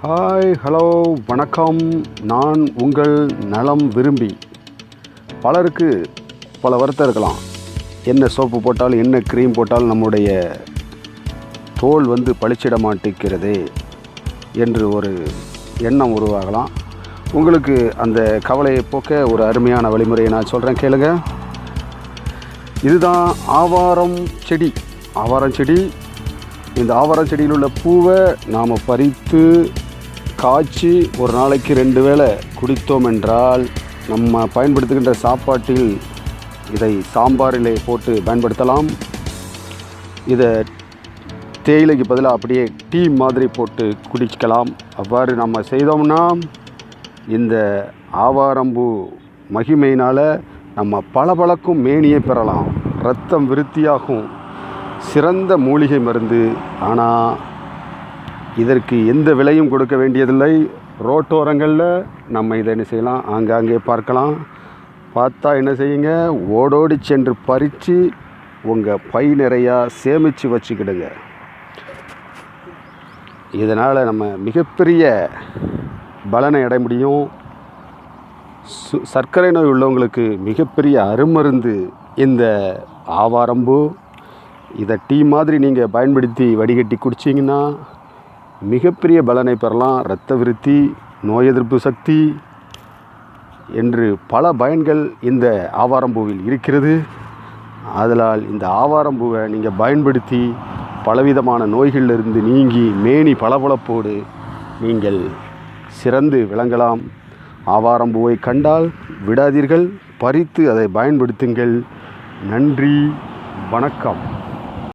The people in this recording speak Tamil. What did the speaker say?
ஹாய், ஹலோ, வணக்கம். நான் உங்கள் நலம் விரும்பி. பலருக்கு பல வருத்தம் இருக்கலாம். என்ன சோப்பு போட்டாலும் என்ன க்ரீம் போட்டாலும் நம்முடைய தோல் பளிச்சிட மாட்டேங்கிறதே என்று ஒரு எண்ணம் உருவாகலாம். உங்களுக்கு அந்த கவலையை போக்க ஒரு அருமையான வழிமுறையை நான் சொல்கிறேன், கேளுங்க. இதுதான் ஆவாரம் செடி. இந்த ஆவாரம் செடியில் உள்ள பூவை நாம் பறித்து காய்ச்சி ஒரு நாளைக்கு 2 வேளை குடித்தோம் என்றால் நம்ம பயன்படுத்துகின்ற சாப்பாட்டில் இதை சாம்பாரிலே போட்டு பயன்படுத்தலாம். இதை தேயிலைக்கு பதிலாக அப்படியே டீ மாதிரி போட்டு குடிக்கலாம். அவ்வாறு நம்ம செய்தோம்னா இந்த ஆவாரம்பூ மகிமையினால் நம்ம பளபளக்கும் மேனியை பெறலாம். இரத்தம் விருத்தியாகும். சிறந்த மூலிகை மருந்து. ஆனால் இதற்கு எந்த விலையும் கொடுக்க வேண்டியதில்லை. ரோட்டோரங்களில் நம்ம இதை என்ன செய்யலாம், ஆங்காங்கே பார்க்கலாம். பார்த்தா என்ன செய்யுங்க, ஓடோடி சென்று பறித்து உங்கள் பை நிறையா சேமித்து வச்சுக்கிடுங்க. இதனால் நம்ம மிகப்பெரிய பலனை அடைய முடியும். சர்க்கரை நோய் உள்ளவங்களுக்கு மிகப்பெரிய அருமருந்து இந்த ஆவாரம்பூ. இதை டீ மாதிரி நீங்கள் பயன்படுத்தி வடிகட்டி குடிச்சிங்கன்னா மிகப்பெரிய பலனை பெறலாம். இரத்த விருத்தி, நோய் எதிர்ப்பு சக்தி என்று பல பயன்கள் இந்த ஆவாரம்பூவில் இருக்கிறது. அதனால் இந்த ஆவாரம்பூவை நீங்கள் பயன்படுத்தி பலவிதமான நோய்களிலிருந்து நீங்கி மேனி பளபளப்போடு நீங்கள் சிறந்து விளங்கலாம். ஆவாரம்பூவை கண்டால் விடாதீர்கள், பறித்து அதை பயன்படுத்துங்கள். நன்றி, வணக்கம்.